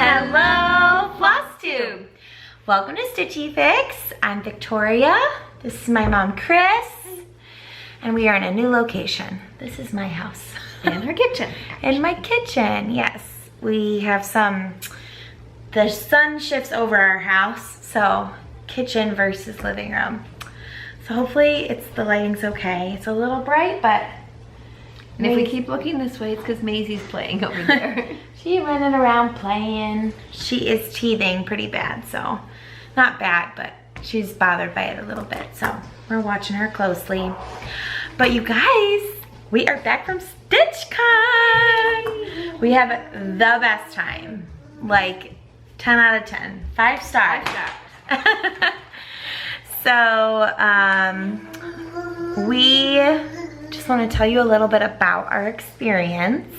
Hello, Flosstube. Welcome to Stitchy Fix. I'm Victoria. This is my mom, Chris. And we are in a new location. This is my house. And her kitchen. In my kitchen, yes. We have the sun shifts over our house, so kitchen versus living room. So hopefully the lighting's okay. It's a little bright, but... And if we keep looking this way, it's because Maisie's playing over there. She's running around playing. She is teething pretty bad, so not bad, but she's bothered by it a little bit. So we're watching her closely. But you guys, we are back from Stitchcon. We have the best time. Like 10 out of 10. 5 stars. 5 stars. So we just want to tell you a little bit about our experience,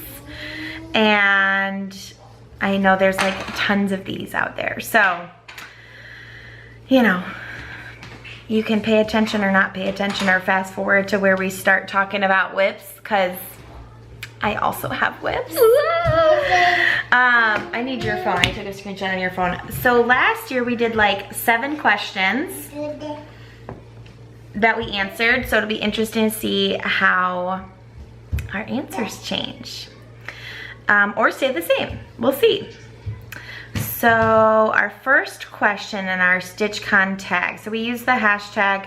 and I know there's like tons of these out there, so you know, you can pay attention or not pay attention or fast forward to where we start talking about whips, because I also have whips. I need your phone. I took a screenshot on your phone. So last year we did like 7 questions that we answered, so it'll be interesting to see how our answers change or stay the same. We'll see. So our first question in our Stitchcon tag, so we use the hashtag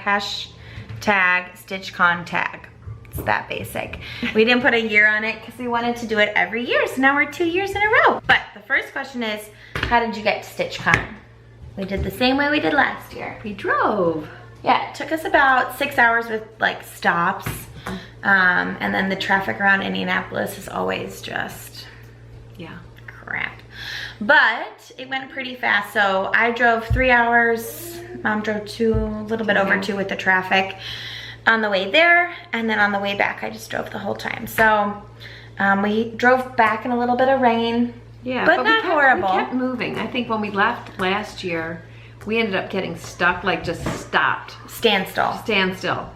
Stitchcon tag. It's that basic. We didn't put a year on it because we wanted to do it every year, so now we're 2 years in a row. But the first question is, how did you get to Stitchcon? We did the same way we did last year. We drove. Yeah, it took us about 6 hours with like stops. And then the traffic around Indianapolis is always just, yeah, crap. But it went pretty fast. So I drove 3 hours. Mom drove 2, a little bit over 2 with the traffic on the way there. And then on the way back, I just drove the whole time. So we drove back in a little bit of rain. Yeah, but not horrible. We kept moving. I think when we left last year, we ended up getting stuck, like just stopped. Standstill.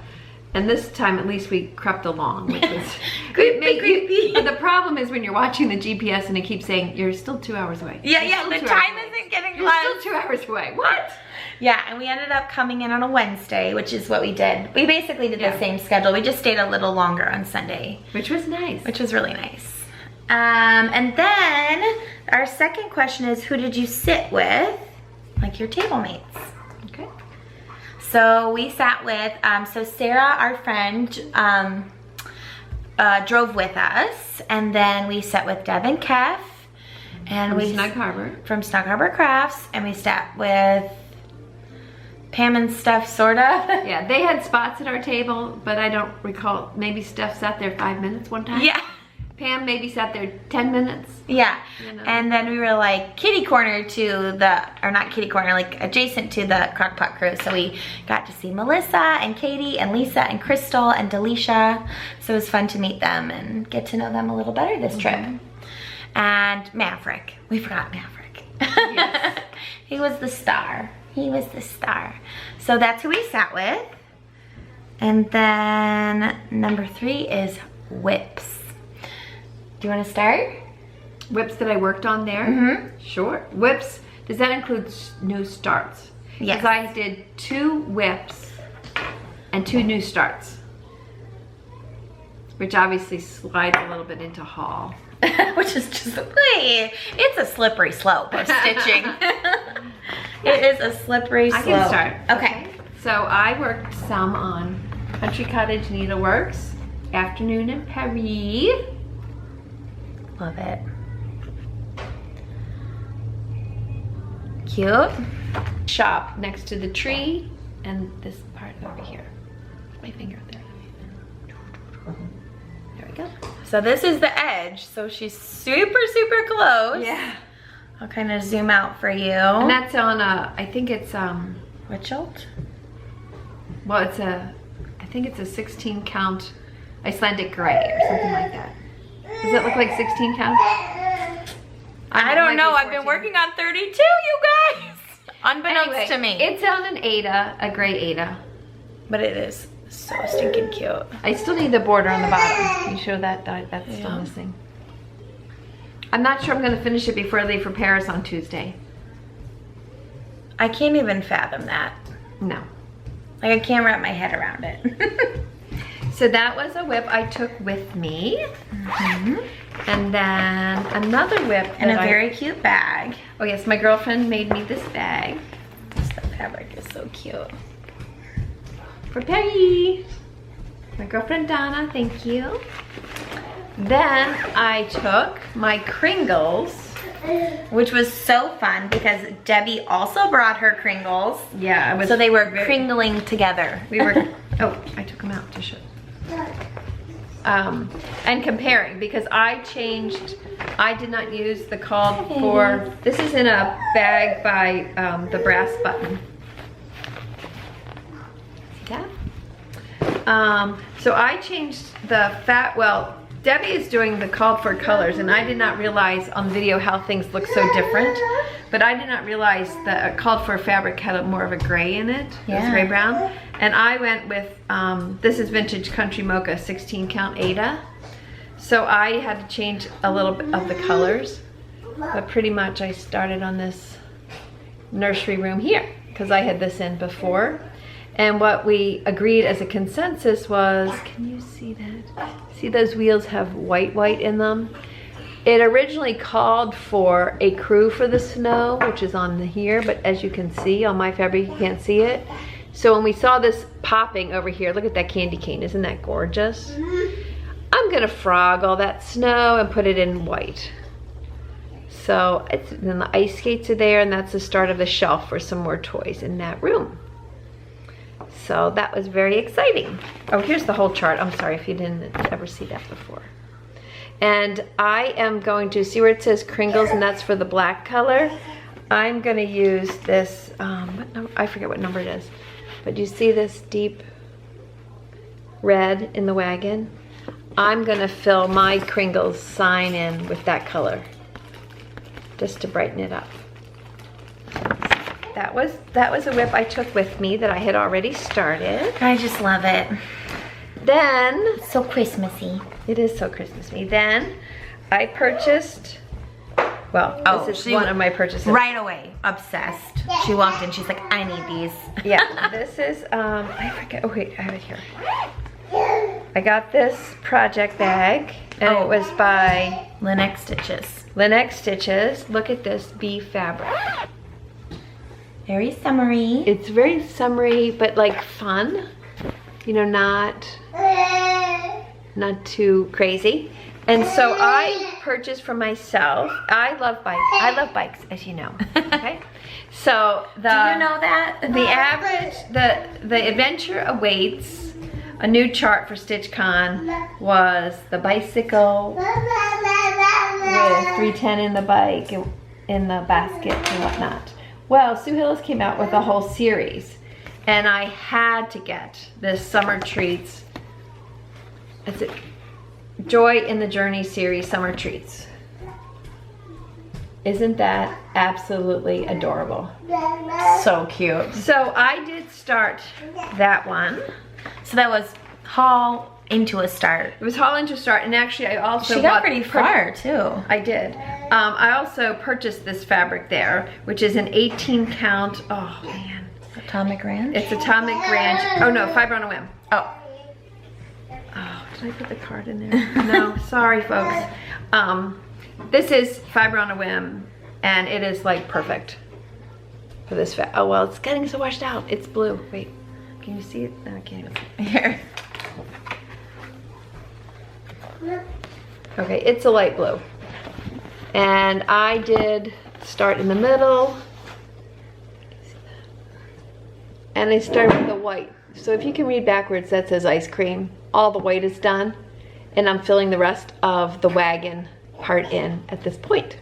And this time, at least we crept along, which was creepy. But the problem is when you're watching the GPS and it keeps saying, you're still 2 hours away. Yeah, the time isn't getting You're still 2 hours away. What? Yeah, and we ended up coming in on a Wednesday, which is what we did. We basically did the same schedule. We just stayed a little longer on Sunday. Which was nice. Which was really nice. And then our second question is, who did you sit with? Like your table mates. Okay. So we sat with, so Sarah, our friend, drove with us, and then we sat with Deb and Kef, and from Snug Harbor. From Snug Harbor Crafts, and we sat with Pam and Steph, sorta. Yeah, they had spots at our table, but I don't recall, maybe Steph sat there 5 minutes one time. Yeah. Pam maybe sat there 10 minutes. Yeah, you know. And then we were like kitty corner to the, or not kitty corner, like adjacent to the Crock-Pot crew. So we got to see Melissa and Katie and Lisa and Crystal and Delisha. So it was fun to meet them and get to know them a little better this trip. And Maverick, we forgot Maverick. Yes. He was the star. He was the star. So that's who we sat with. And then number 3 is whips. Do you want to start? Whips that I worked on there? Mm-hmm. Sure. Whips, does that include new starts? Yes. Because I did 2 whips and 2 new starts. Which obviously slides a little bit into haul. Which is just, it's a slippery slope of stitching. It is a slippery slope. I can start. Okay. So I worked some on Country Cottage Needleworks, Afternoon in Paris. Love it. Cute. Shop next to the tree, and this part over here. My finger up there. There we go. So this is the edge, so she's super, super close. Yeah. I'll kind of zoom out for you. And that's on a, I think it's, Richelt? well, it's a, I think it's a 16 count Icelandic gray or something like that. Does it look like 16 count? I don't know. I've been working on 32, you guys. Unbeknownst to me. It's on an Ada, a gray Ada. But it is so stinking cute. I still need the border on the bottom. Can you show that? That's still missing. I'm not sure I'm gonna finish it before I leave for Paris on Tuesday. I can't even fathom that. No. Like, I can't wrap my head around it. So that was a whip I took with me. And then another whip. And a very cute bag. Oh yes, my girlfriend made me this bag. The fabric is so cute. For Peggy. My girlfriend Donna, thank you. Then I took my Kringles. Which was so fun because Debbie also brought her Kringles. Yeah, so they were kringling together. We were, oh, I took them out to show. And comparing, because I did not use the called for, this is in a bag by the Brass Button. See that? So I changed the Debbie is doing the called for colors, and I did not realize on video how things look so different, but I did not realize that a called for fabric had more of a gray in it. Yeah. It was gray brown. And I went with, this is Vintage Country Mocha 16 count Ada. So I had to change a little bit of the colors, but pretty much I started on this nursery room here because I had this in before. And what we agreed as a consensus was, can you see that? See those wheels have white in them? It originally called for a crew for the snow, which is on here, but as you can see on my fabric, you can't see it. So when we saw this popping over here, look at that candy cane, isn't that gorgeous? I'm gonna frog all that snow and put it in white. So then the ice skates are there, and that's the start of the shelf for some more toys in that room. So that was very exciting. Oh, here's the whole chart. I'm sorry if you didn't ever see that before. And I am going to see where it says Kringles, and that's for the black color. I'm going to use this, what number? I forget what number it is. But you see this deep red in the wagon? I'm going to fill my Kringles sign in with that color, just to brighten it up. That was a whip I took with me that I had already started. I just love it. Then, so Christmassy. It is so Christmassy. Then I purchased, this is one of my purchases. Right away, obsessed. She walked in, she's like, I need these. Yeah, this is, I forget, oh wait, I have it here. I got this project bag, and it was by Annex Stitches. Annex Stitches. Look at this beef fabric. Very summery. It's very summery, but like fun. You know, not too crazy. And so I purchased for myself. I love bikes. I love bikes, as you know. Okay. So do you know that? The average, the adventure awaits. A new chart for Stitchcon was the bicycle with 310 in the bike in the basket and whatnot. Well, Sue Hillis came out with a whole series, and I had to get this Summer Treats. It's a Joy in the Journey series, Summer Treats. Isn't that absolutely adorable? So cute. So I did start that one. So that was haul into a start. It was haul into a start, and actually I also got pretty far too. I did. I also purchased this fabric there, which is an 18 count. Oh man. Atomic Ranch? It's Atomic Ranch. Oh no, Fiber on a Whim. Oh. Oh, did I put the card in there? No, sorry folks. This is Fiber on a Whim, and it is like perfect for this oh well, it's getting so washed out. It's blue. Wait, can you see it? No, I can't even see it. Here. Okay, it's a light blue. And I did start in the middle. And I started with the white. So if you can read backwards, that says ice cream. All the white is done. And I'm filling the rest of the wagon part in at this point.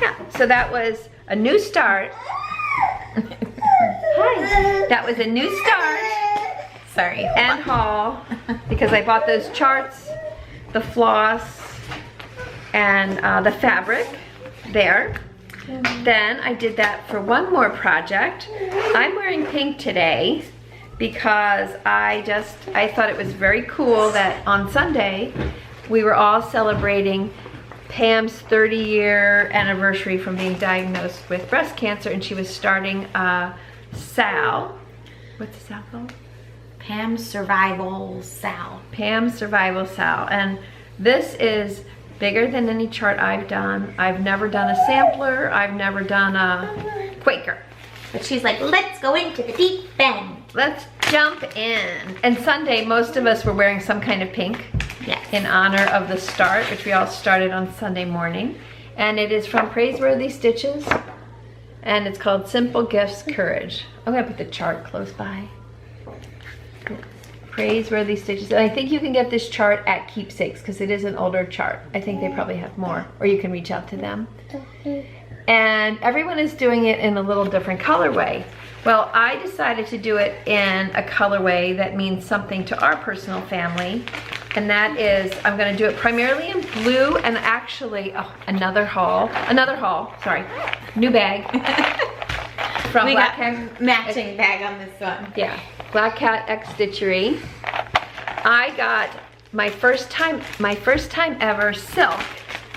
Yeah, so that was a new start. Hi. That was a new start. Sorry. And haul, because I bought those charts, the floss, and the fabric there. Then I did that for one more project. I'm wearing pink today because I thought it was very cool that on Sunday we were all celebrating Pam's 30-year anniversary from being diagnosed with breast cancer, and she was starting Sal. What's the Sal called? Pam's Survival Sal. Pam's Survival Sal. And this is bigger than any chart I've done. I've never done a sampler. I've never done a Quaker. But she's like, let's go into the deep end. Let's jump in. And Sunday, most of us were wearing some kind of pink. Yes. In honor of the start, which we all started on Sunday morning. And it is from Praiseworthy Stitches. And it's called Simple Gifts Courage. I'm gonna put the chart close by. Praiseworthy Stitches. And I think you can get this chart at Keepsakes because it is an older chart. I think they probably have more, or you can reach out to them. And everyone is doing it in a little different colorway. Well, I decided to do it in a colorway that means something to our personal family. And that is, I'm gonna do it primarily in blue, and actually, another haul, sorry, new bag. From We Black got Cat. matching bag on this one. Yeah, Black Cat X Stitchery. I got my first time ever silk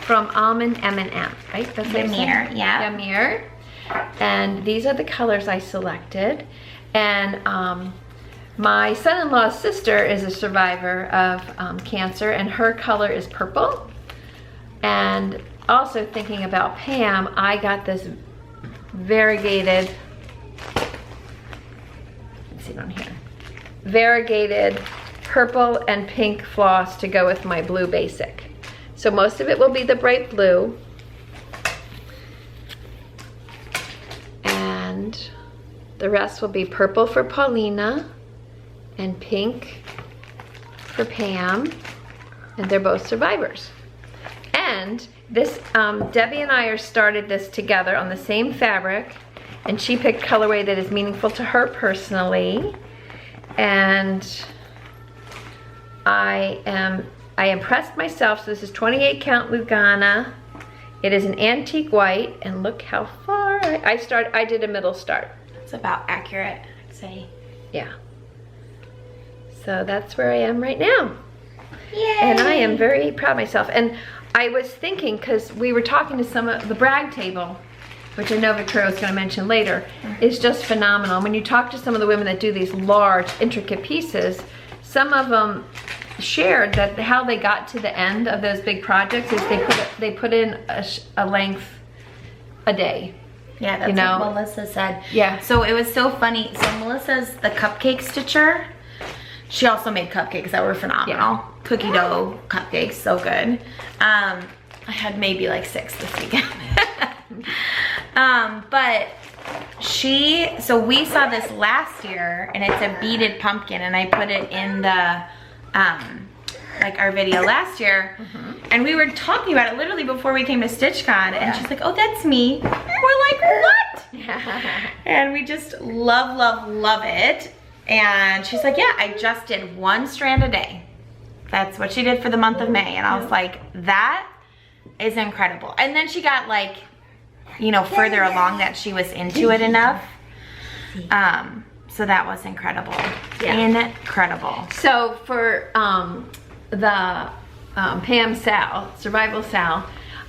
from Almond M&M, right? That's what Yamir, yeah. Yamir. And these are the colors I selected. And my son-in-law's sister is a survivor of cancer, and her color is purple. And also thinking about Pam, I got this variegated, let's see down here, variegated purple and pink floss to go with my blue basic. So most of it will be the bright blue. And the rest will be purple for Paulina and pink for Pam. And they're both survivors. And this, Debbie and I started this together on the same fabric, and she picked colorway that is meaningful to her personally. And I impressed myself. So this is 28 count Lugana. It is an antique white, and look how far I did a middle start. It's about accurate, I'd say. Yeah. So that's where I am right now. Yay! And I am very proud of myself. And I was thinking, because we were talking to some of the brag table, which I know Victoria was going to mention later, is just phenomenal. When you talk to some of the women that do these large, intricate pieces, some of them shared that how they got to the end of those big projects is they put in a length a day. Yeah, that's what Melissa said. Yeah. So it was so funny. So Melissa's the cupcake stitcher. She also made cupcakes that were phenomenal. Yeah. Cookie dough cupcakes, so good. I had maybe like 6 this weekend. But so we saw this last year, and it's a beaded pumpkin, and I put it in the, like our video last year, and we were talking about it literally before we came to Stitchcon, and she's like, oh, that's me. We're like, what? And we just love, love, love it. And she's like, yeah, I just did 1 strand a day. That's what she did for the month of May. And I was like, that is incredible. And then she got like, you know, further along that she was into it enough. So that was incredible. Yeah. Incredible. So for the Pam Sal, Survival Sal,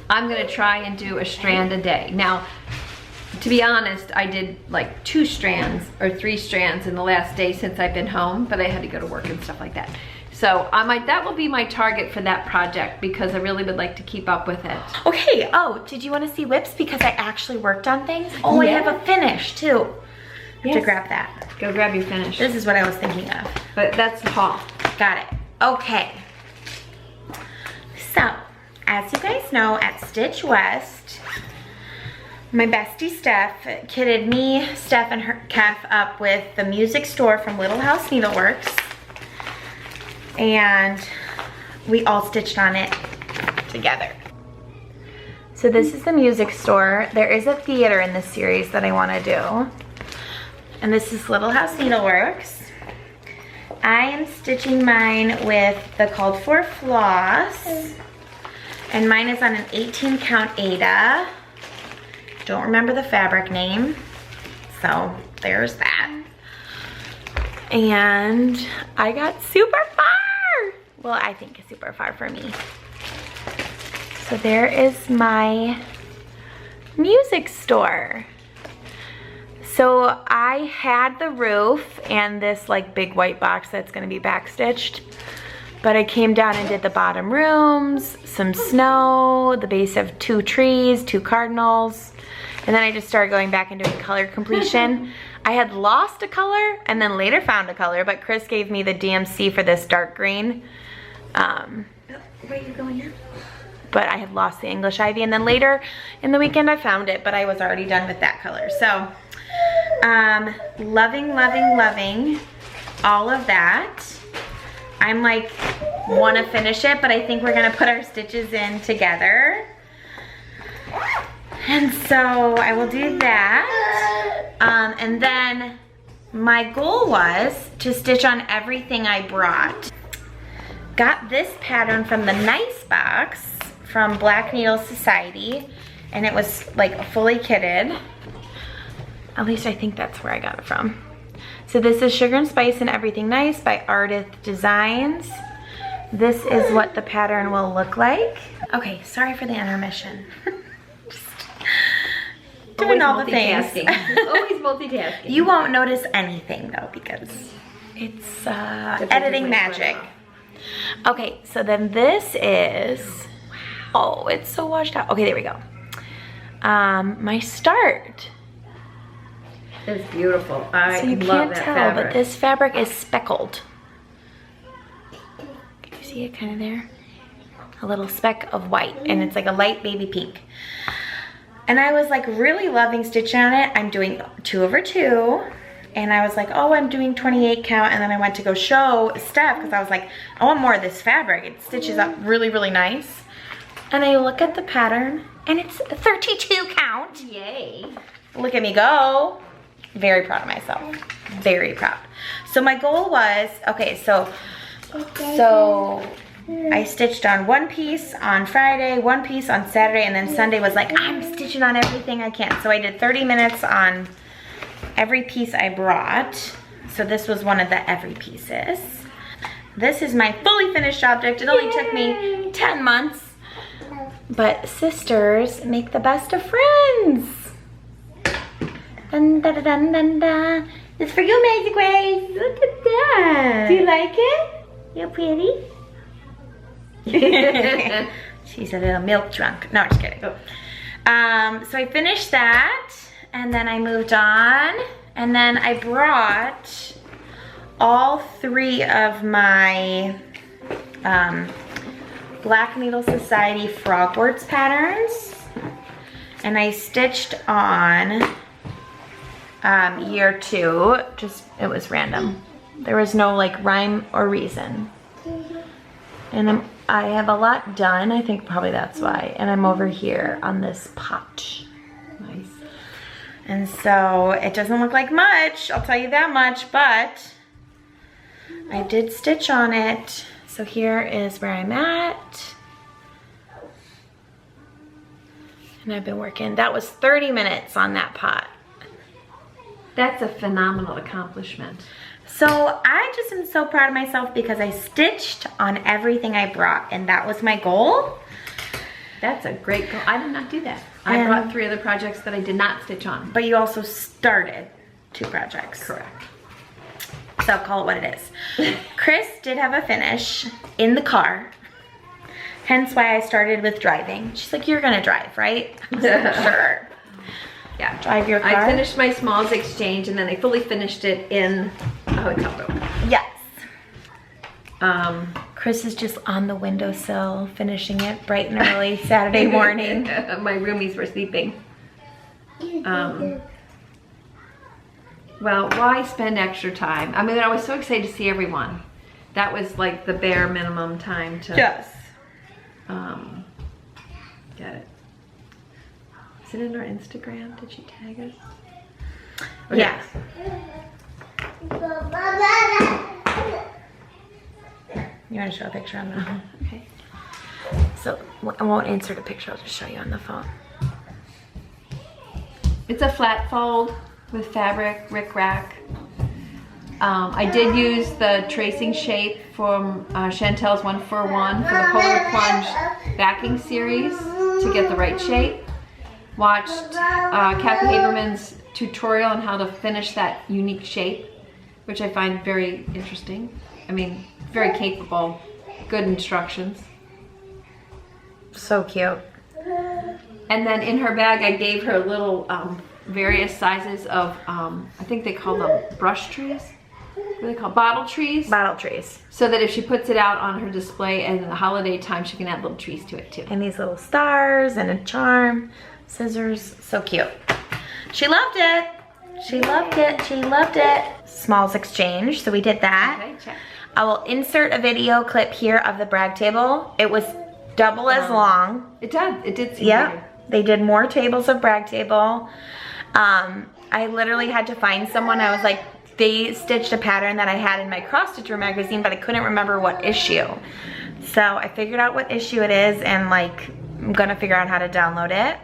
I'm gonna try and do a strand a day. Now, to be honest, I did like 2 strands or 3 strands in the last day since I've been home, but I had to go to work and stuff like that. So that will be my target for that project, because I really would like to keep up with it. Okay, oh, did you want to see whips? Because I actually worked on things. Oh, yeah. I have a finish too. Yes. To grab that. Go grab your finish. This is what I was thinking of. But that's the haul. Got it. Okay. So, as you guys know, at Stitch West, my bestie Steph kitted me, Steph, and her Kef up with the music store from Little House Needleworks. And we all stitched on it together. So this is the music store. There is a theater in this series that I want to do. And this is Little House Needleworks. I am stitching mine with the called for floss. And mine is on an 18 count Ada. Don't remember the fabric name. So there's that. And I got super far. Well, I think super far for me. So there is my music store. So I had the roof and this like big white box that's gonna be backstitched, but I came down and did the bottom rooms, some snow, the base of 2 trees, 2 cardinals, and then I just started going back and doing color completion. I had lost a color and then later found a color, but Chris gave me the DMC for this dark green. Where are you going now? But I had lost the English ivy, and then later in the weekend I found it, but I was already done with that color. So, loving, loving, loving all of that. I'm like, wanna finish it, but I think we're gonna put our stitches in together. And so I will do that. And then my goal was to stitch on everything I brought. Got this pattern from the Nice Box from Black Needle Society, and it was like fully kitted. At least I think that's where I got it from. So this is Sugar and Spice and Everything Nice by Ardith Designs. This is what the pattern will look like. Okay, sorry for the intermission. Just doing all the things. Always multitasking. You won't notice anything though because it's editing magic. Okay, so then this is, oh, it's so washed out. Okay, there we go. My start. It's beautiful. So you can't tell, but this fabric is speckled. Can you see it kind of there? A little speck of white, and it's like a light baby pink. And I was like really loving stitching on it. I'm doing 2/2. And I was like, oh, I'm doing 28 count. And then I went to go show Steph because I was like, I want more of this fabric. It stitches up really, really nice. And I look at the pattern and it's 32 count. Yay. Look at me go. Very proud of myself. Very proud. So my goal was, okay, so I stitched on 1 piece on Friday, 1 piece on Saturday, and then Sunday was like, I'm stitching on everything I can. So I did 30 minutes on every piece I brought. So this was one of the every pieces. This is my fully finished object. It only took me 10 months. But sisters make the best of friends. Dun, dun, dun, dun, dun. It's for you, Maisie Grace. Look at that. Do you like it? You're pretty. She's a little milk drunk. No, I'm just kidding. So I finished that. And then I moved on, and then I brought all 3 of my Black Needle Society Frogworks patterns, and I stitched on year 2, just, it was random. There was no like rhyme or reason. And I have a lot done, I think probably that's why, and I'm over here on this pot. Nice. And so it doesn't look like much, I'll tell you that much, but I did stitch on it. So here is where I'm at. And I've been working, that was 30 minutes on that pot. That's a phenomenal accomplishment. So I just am so proud of myself because I stitched on everything I brought, and that was my goal. That's a great goal. I did not do that. I brought 3 other projects that I did not stitch on. But you also started 2 projects. Correct. So I'll call it what it is. Chris did have a finish in the car. Hence why I started with driving. She's like, you're gonna drive, right? I was like, sure. Yeah. Drive your car. I finished my smalls exchange and then I fully finished it in a hotel room. Yes. Chris is just on the windowsill finishing it bright and early Saturday morning. My roomies were sleeping. Well, why spend extra time? I mean, I was so excited to see everyone. That was like the bare minimum time to get it. Is it in our Instagram? Did she tag us? Okay. Yeah. You want to show a picture on the phone? Okay. So I won't insert a picture, I'll just show you on the phone. It's a flat fold with fabric, rickrack. I did use the tracing shape from Chantel's 1 for 1 for the Polar Plunge backing series to get the right shape. Watched Kathy Haberman's tutorial on how to finish that unique shape, which I find very interesting. I mean, very capable, good instructions. So cute. And then in her bag, I gave her little various sizes of, I think they call them brush trees. What are they called? Bottle trees? Bottle trees. So that if she puts it out on her display and in the holiday time, she can add little trees to it too. And these little stars and a charm, scissors, so cute. She loved it. She loved it. She loved it. Smalls exchange, so we did that. Okay, check. I will insert a video clip here of the brag table. It was double as long. It did seem Yeah, bigger. they did more tables of brag table. I literally had to find someone. I was like, they stitched a pattern that I had in my cross stitcher magazine, but I couldn't remember what issue. So I figured out what issue it is, and like, I'm gonna figure out how to download it.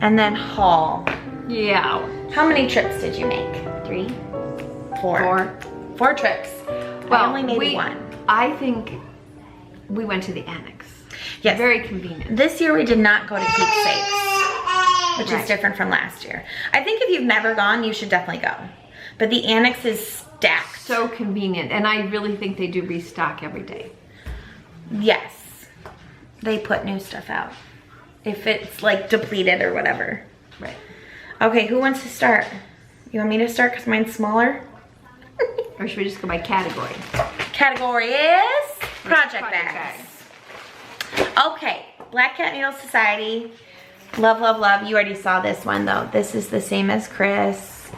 And then haul. Yeah. How many trips did you make? 3? 4? 4 trips. Well, I only made 1. I think we went to the Annex. Yes. Very convenient. This year we did not go to Keepsakes, which is different from last year. I think if you've never gone, you should definitely go. But the Annex is stacked. So convenient, and I really think they do restock every day. Yes. They put new stuff out. If it's like depleted or whatever. Right. Okay, who wants to start? You want me to start because mine's smaller? Or should we just go by category? Category is project bags. Okay, Black Cat Needle Society. Love, love, love. You already saw this one though. This is the same as Chris.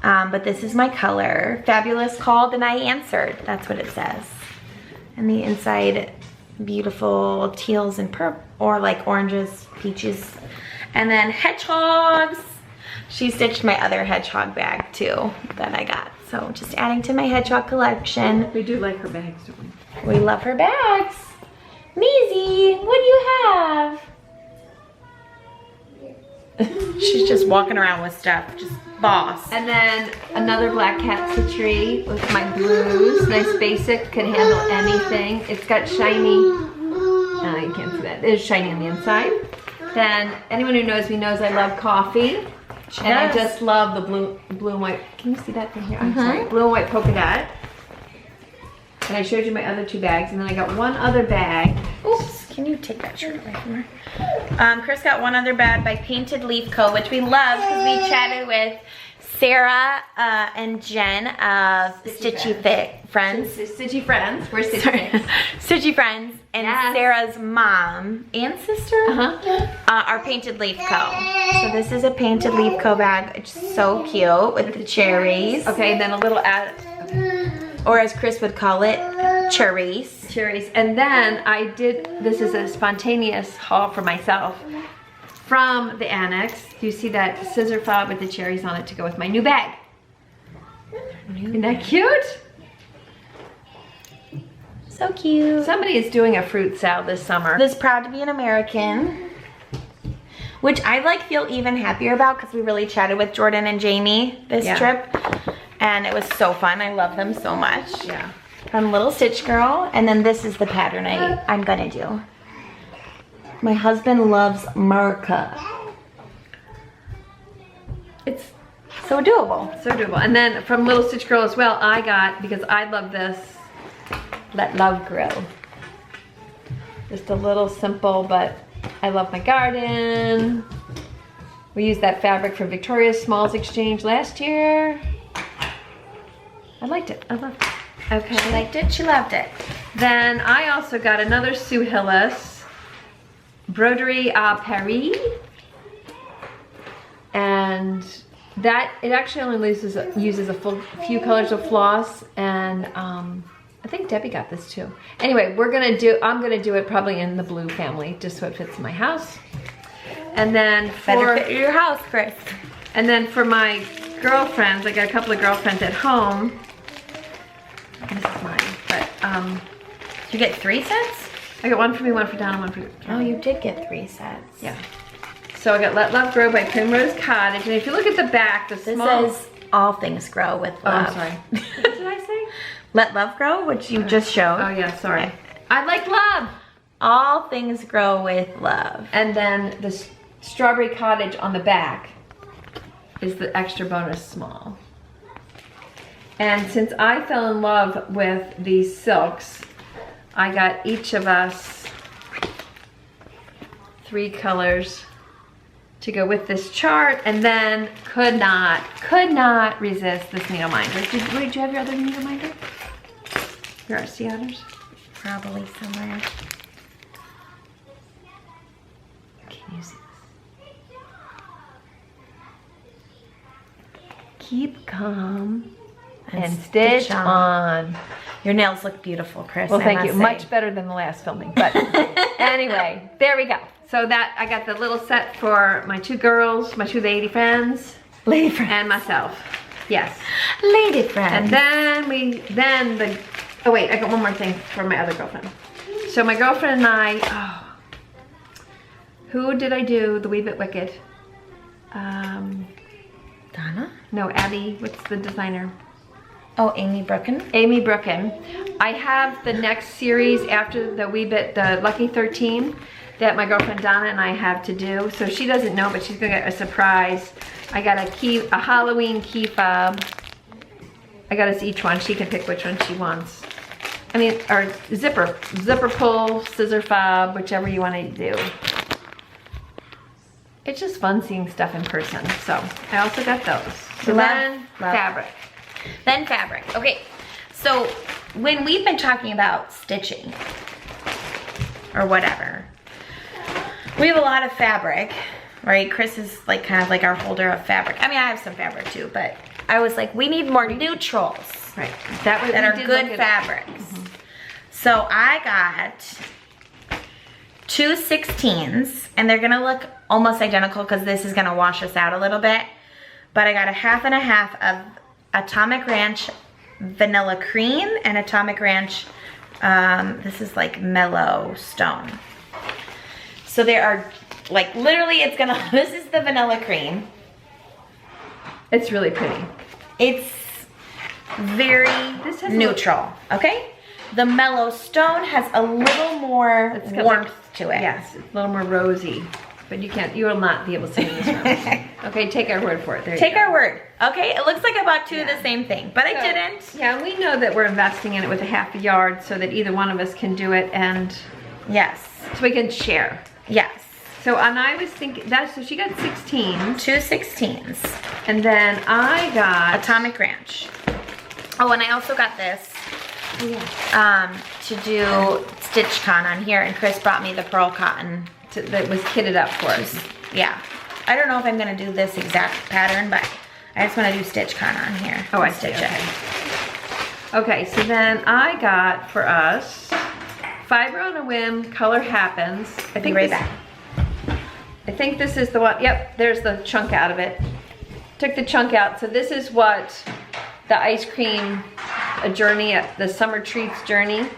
But this is my color. Fabulous called and I answered. That's what it says. And the inside, beautiful teals and purple, or like oranges, peaches. And then hedgehogs. She stitched my other hedgehog bag too that I got. So just adding to my hedgehog collection. We do like her bags, don't we? We love her bags. Maisie, what do you have? She's just walking around with stuff, just boss. And then another Black Cat Stitchery with my blues. Nice basic, can handle anything. It's got shiny, you can't see that. It's shiny on the inside. Then anyone who knows me knows I love coffee. And I just love the blue and white. Can you see that from here? I'm sorry. Blue and white polka dot. And I showed you my other 2 bags. And then I got one other bag. Oops, can you take that shirt away from her? Chris got one other bag by Painted Leaf Co., which we love because we chatted with Sarah and Jen of Stitchy Fix Friends. Stitchy Friends. We're Stitchy Fix. Stitchy Friends. And Sarah's mom and sister are Painted Leaf Co. So this is a Painted Leaf Co. bag. It's so cute with the cherries. Okay, then a little or as Chris would call it, cherries. Cherries. And then I did, this is a spontaneous haul for myself from the Annex. Do you see that scissor fob with the cherries on it to go with my new bag? Isn't that cute? So cute. Somebody is doing a fruit salad this summer. This Proud to be an American, which I like feel even happier about because we really chatted with Jordan and Jamie this trip. And it was so fun. I love them so much. Yeah. From Little Stitch Girl. And then this is the pattern I'm gonna do. My husband loves Merca. It's so doable. So doable. And then from Little Stitch Girl as well, I got, because I love this, Let Love Grow. Just a little simple, but I love my garden. We used that fabric from Victoria's Smalls Exchange last year. I liked it. I loved it. Okay. She liked it. She loved it. Then I also got another Sue Hillis Broderie à Paris. And that, it actually only uses a few colors of floss, and I think Debbie got this too. Anyway, I'm gonna do it probably in the blue family, just so it fits in my house. And then Better fit your house, Chris. And then for my girlfriends, I got a couple of girlfriends at home. This is mine, but Did you get 3 sets? I got one for me, one for Donna, one for Oh, you did get 3 sets. Yeah. So I got Let Love Grow by Primrose Cottage, and if you look at the back, This says All Things Grow with Love. Oh, I'm sorry. What did I say? Let Love Grow, which you just showed. Oh yeah, sorry. I like love. All Things Grow with Love. And then the Strawberry Cottage on the back is the extra bonus small. And since I fell in love with these silks, I got each of us 3 colors to go with this chart, and then could not resist this needle minder. Did you have your other needle minder? Your RC others? Probably somewhere. Can you see this? Keep calm and stitch on. Your nails look beautiful, Chris. Well, thank I you. must say. Much better than the last filming. But anyway, there we go. So that I got the little set for my 2 girls, my 2 lady friends, and myself. Yes. Lady friends. And then oh wait, I got one more thing for my other girlfriend. So my girlfriend and I, Who did I do the Wee Bit Wicked? Donna? No, Abby. What's the designer? Oh, Amy Brooken. Amy Brooken. I have the next series after the Wee Bit, the Lucky 13, that my girlfriend Donna and I have to do. So she doesn't know, but she's gonna get a surprise. I got a Halloween key fob. I got us each one. She can pick which one she wants. I mean, or zipper pull, scissor fob, whichever you want to do. It's just fun seeing stuff in person. So I also got those. So then fabric. Then fabric. Okay, so when we've been talking about stitching or whatever, we have a lot of fabric, right? Chris is like kind of like our holder of fabric. I mean, I have some fabric too, but I was like, we need more neutrals. Right. That are good fabrics. So I got 2 16s, and they're gonna look almost identical because this is gonna wash us out a little bit. But I got a half and a half of Atomic Ranch Vanilla Cream and Atomic Ranch, this is like Mellow Stone. So there are, like, literally it's gonna, this is the Vanilla Cream. It's really pretty. It's very neutral, okay? The Mellow Stone has a little more warmth to it. Yes, it's a little more rosy. But you will not be able to see this room. Okay, take our word for it. Take our word. Okay, it looks like I bought two of the same thing, but I didn't. Yeah, and we know that we're investing in it with a half a yard so that either one of us can do it, and yes, so we can share. Yes. So, and I was thinking so she got 16. 2 16s. And then I got Atomic Ranch. Oh, and I also got this to do Stitchcon on here, and Chris brought me the pearl cotton that was kitted up for us. Yeah. I don't know if I'm gonna do this exact pattern, but I just wanna do Stitchcon on here. Oh, I stitch it. Okay, so then I got for us Fiber on a Whim, Color Happens. I think right back. I think this is the one. Yep, there's the chunk out of it. Took the chunk out. So this is what the ice cream journey, the summer treats journey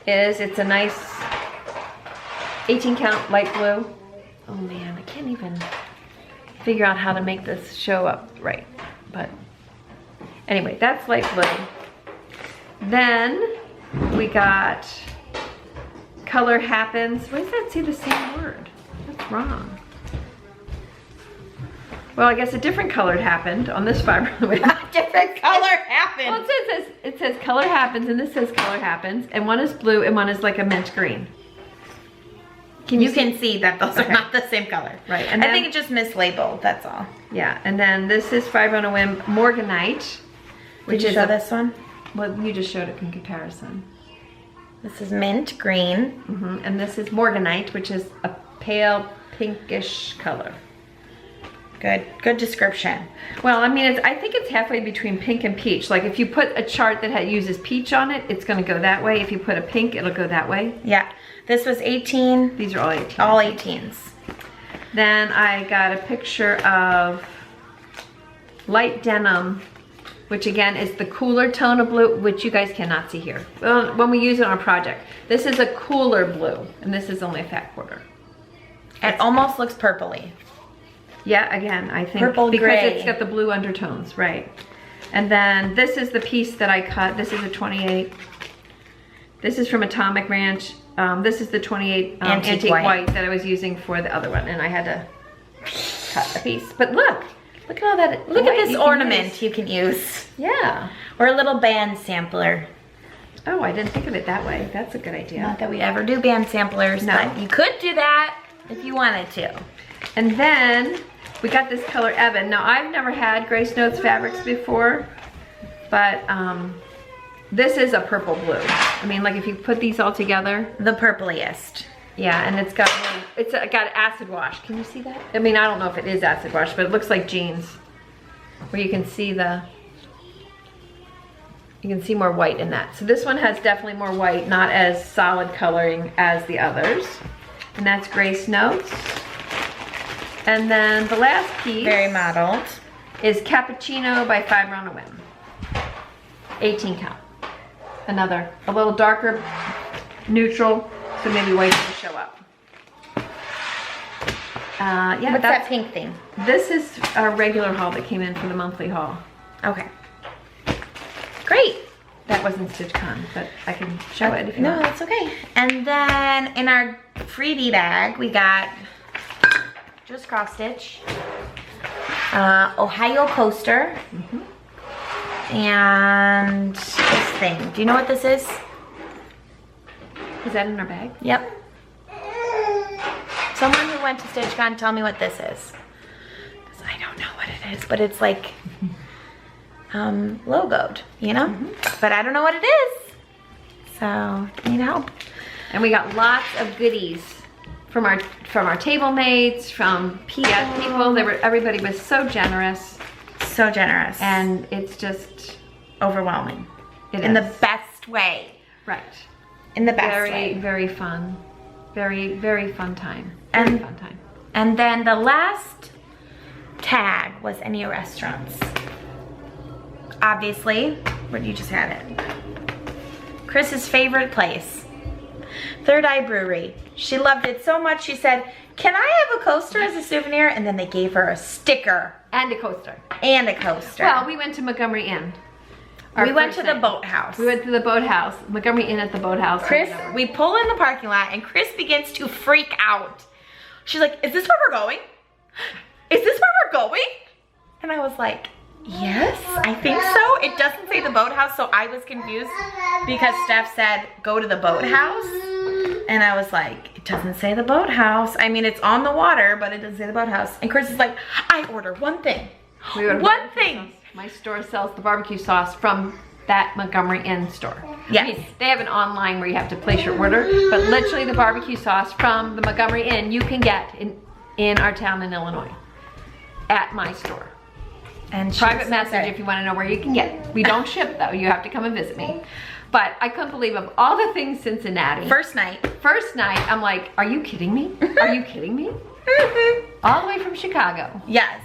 is. It's a nice 18 count light blue. Oh man, I can't even figure out how to make this show up right. But anyway, that's light blue. Then we got Color Happens. Why does that say the same word? That's wrong. Well, I guess a different color happened on this fiber. Different color happened. Well, it says Color Happens, and this says Color Happens, and one is blue and one is like a mint green. You can see that those are not the same color. Right. And I think it just mislabeled, that's all. Yeah, and then this is Fiber on a Whim Morganite. Did you show this one? Well, you just showed it in comparison. This is mint green. And this is Morganite, which is a pale pinkish color. Good description. Well, I mean, I think it's halfway between pink and peach. Like if you put a chart that uses peach on it, it's gonna go that way. If you put a pink, it'll go that way. Yeah, this was 18. These are all 18. All 18s. Then I got a picture of light denim, which again is the cooler tone of blue, which you guys cannot see here. Well, when we use it on a project. This is a cooler blue, and this is only a fat quarter. It almost looks purpley. Yeah, again, I think purple because gray. It's got the blue undertones, right? And then this is the piece that I cut. This is a 28. This is from Atomic Ranch. This is the 28 antique white that I was using for the other one, and I had to cut a piece. But look at all that. Look at this ornament you can use. Yeah. Or a little band sampler. Oh, I didn't think of it that way. That's a good idea. Not that we ever do band samplers, but you could do that if you wanted to. And then we got this color Ebon. Now I've never had Grace Notes fabrics before, but this is a purple blue. I mean, like if you put these all together. The purpliest. Yeah, and it's got acid wash. Can you see that? I mean, I don't know if it is acid wash, but it looks like jeans. Where you can see more white in that. So this one has definitely more white, not as solid coloring as the others. And that's Grace Notes. And then the last piece, very modeled, is Cappuccino by Fiber on a Whim. 18 count. A little darker neutral, so maybe white will show up. Yeah, What's that pink thing? This is our regular haul that came in for the monthly haul. Okay. Great. That wasn't Stitchcon, but I can show it if you No, want. that's okay. And then in our freebie bag, we got just cross stitch, Ohio coaster, and this thing. Do you know what this is? Is that in our bag? Yep. Someone who went to Stitchcon, tell me what this is. Because I don't know what it is, but it's like logoed, you know? But I don't know what it is. So, need help. And we got lots of goodies from our table mates, from PS people. Everybody was so generous. So generous. And it's just overwhelming. in the best way. Right. In the best way. Very fun. Very, very fun time. And- Very fun time. And then the last tag was any restaurants. Obviously, where you just had it. Chris's favorite place, Third Eye Brewery. She loved it so much, she said, can I have a coaster as a souvenir? And then they gave her a sticker. And a coaster. And a coaster. Well, we went to Montgomery Inn. we went to the boathouse. We went to the boathouse. Montgomery Inn at the boathouse. Chris, we pull in the parking lot and Chris begins to freak out. She's like, is this where we're going? Is this where we're going? And I was like, yes, I think so. It doesn't say the boathouse, so I was confused because Steph said, go to the boathouse. And I was like, it doesn't say the boathouse. I mean, it's on the water, but it doesn't say the boathouse. And Chris is like, I order one thing. One thing. My store sells the barbecue sauce from that Montgomery Inn store. Yes. I mean, they have an online where you have to place your order, but literally the barbecue sauce from the Montgomery Inn you can get in our town in Illinois at my store. And Private message if you want to know where you can get it. We don't ship though, you have to come and visit me. But I couldn't believe of all the things Cincinnati. First night, I'm like, are you kidding me? Are you kidding me? All the way from Chicago. yes.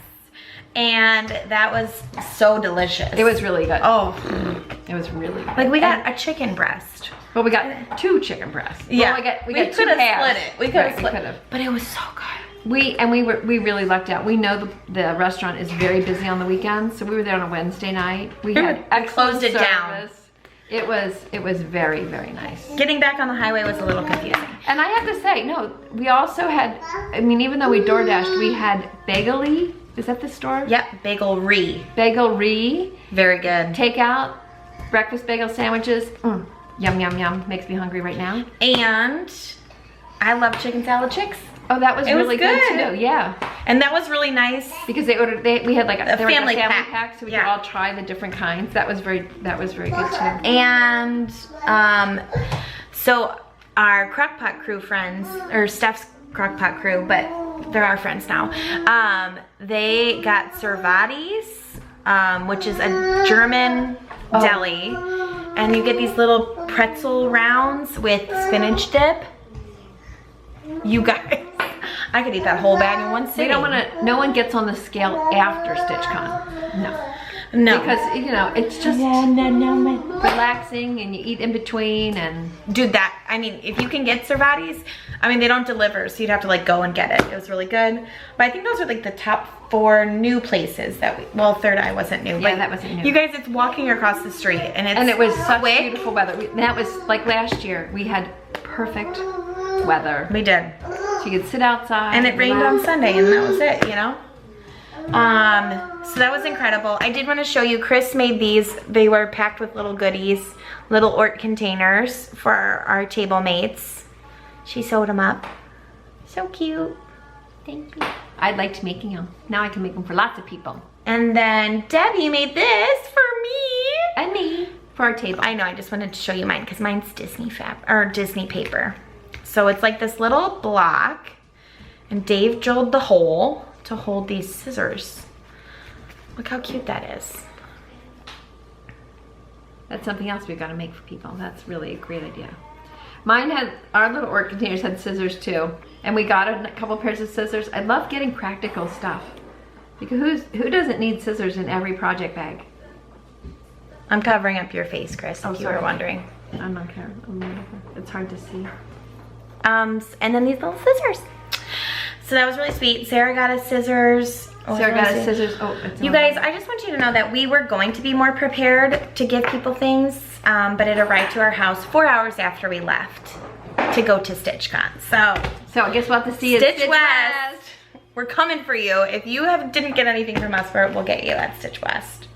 And that was so delicious. It was really good. Oh, It was really good. like we got a chicken breast. Well, we got 2 chicken breasts. Yeah, Well, we got 2 could have halves. split it. We could have Right, split could've. it, but it was so good. We really lucked out. We know the restaurant is very busy on the weekends, so we were there on a Wednesday night. We had excellent closed it down. service. It was very, very nice. Getting back on the highway was a little confusing. And I have to say, no, we also had, I mean, even though we DoorDashed, we had Bagel-y. Is that the store? Yep, Bagel-y. Bagel-y. Very good. Takeout, breakfast bagel sandwiches. Yum, yum, yum. Makes me hungry right now. And I love chicken salad chicks. Oh, that was It was really good good. too. Yeah. And that was really nice. Because we had like a family family pack. pack, so we Yeah. could all try the different kinds. That was very good too. And so our crockpot crew friends, or Steph's crockpot crew, but they're our friends now. They got Cervati's, which is a German deli, and you get these little pretzel rounds with spinach dip. You guys, I could eat that whole bag in one sitting. We don't want to. No one gets on the scale after Stitchcon. No. No. Because you know it's just relaxing, and you eat in between, and Dude, I mean, if you can get Cervati's, I mean, they don't deliver, so you'd have to like go and get it. It was really good. But I think those are like the top 4 new places that well, Third Eye wasn't new. Yeah, but that wasn't new. You guys, it's walking across the street, and it was such quick. beautiful weather. That was like last year. We had perfect weather. We did. So you could sit outside. And it rained on relax. Sunday, and that was it, you know? So that was incredible. I did want to show you, Chris made these. They were packed with little goodies, little Ort containers for our table mates. She sewed them up. So cute. Thank you. I liked making them. Now I can make them for lots of people. And then Debbie made this for me. And me. For our table. I know, I just wanted to show you mine because mine's Disney Disney paper. So it's like this little block, and Dave drilled the hole to hold these scissors. Look how cute that is. That's something else we've got to make for people. That's really a great idea. Mine had, our little Ort containers had scissors too. And we got a couple pairs of scissors. I love getting practical stuff. Because who doesn't need scissors in every project bag? I'm covering up your face, Chris, if you were sorry. wondering. I don't care. It's hard to see. And then these little scissors. So that was really sweet. Sarah got us scissors. Sarah got us scissors. Oh, it's you guys, I just want you to know that we were going to be more prepared to give people things, but it arrived to our house 4 hours after we left to go to Stitchcon. So I guess we'll have to see you at Stitch West. We're coming for you. If you didn't get anything from us, we'll get you at Stitch West.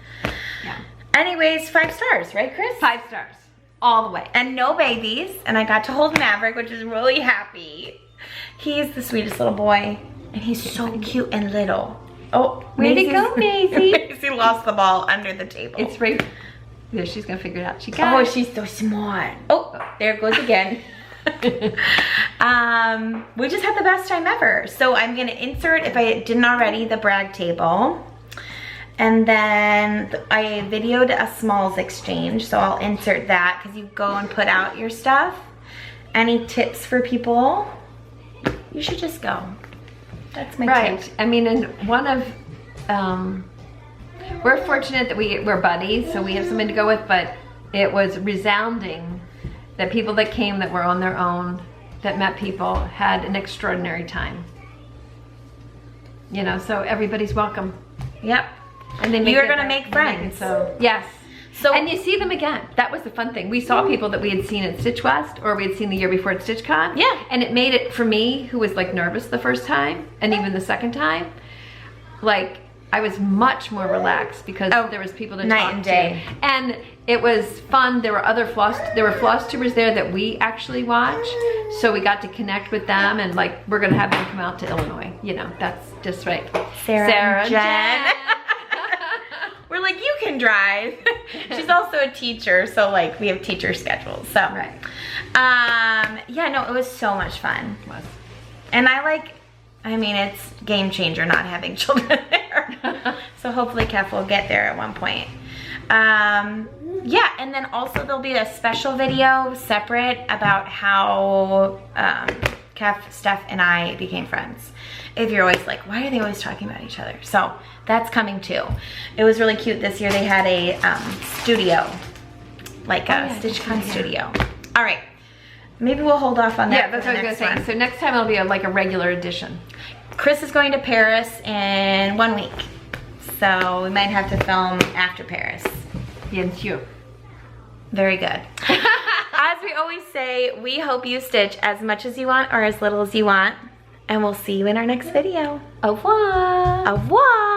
Yeah. Anyways, 5 stars, right, Chris? 5 stars. All the way. And no babies. And I got to hold Maverick, which is really happy. He's the sweetest little boy. And he's so cute and little. Oh, way to go, Maisie. Maisie lost the ball under the table. It's right there. She's gonna figure it out. She got it. Oh, she's so smart. Oh, there it goes again. We just had the best time ever. So I'm gonna insert, if I didn't already, the brag table. And then I videoed a smalls exchange, so I'll insert that because you go and put out your stuff. Any tips for people? You should just go. That's my tip. I mean, and one of, we're fortunate that we're buddies, so we have something to go with, but it was resounding that people that came that were on their own, that met people, had an extraordinary time. You know, so everybody's welcome. Yep. And they You're gonna make friends. So yes. So and you see them again. That was the fun thing. We saw people that we had seen at Stitch West, or we had seen the year before at Stitchcon. Yeah. And it made it, for me, who was like nervous the first time, and even the second time, like I was much more relaxed because there was people to night talk and day. to. And it was fun. There were Flosstubers there that we actually watch. So we got to connect with them, and like we're gonna have them come out to Illinois. You know, that's just right. Sarah and Jen. We're like, you can drive. She's also a teacher, so like we have teacher schedules. So right. Yeah, no, it was so much fun. It was. And I mean, it's game changer not having children there. So hopefully Kef will get there at one point. Yeah, and then also there'll be a special video separate about how Kef, Steph, and I became friends. If you're always like, why are they always talking about each other? So that's coming too. It was really cute. This year they had a studio, like a Stitchcon studio. All right, maybe we'll hold off on that. Yeah, that's what I was gonna say. So next time it'll be like a regular edition. Chris is going to Paris in 1 week. So we might have to film after Paris. Bien sûr. Very good. As we always say, we hope you stitch as much as you want or as little as you want. And we'll see you in our next video. Au revoir. Au revoir.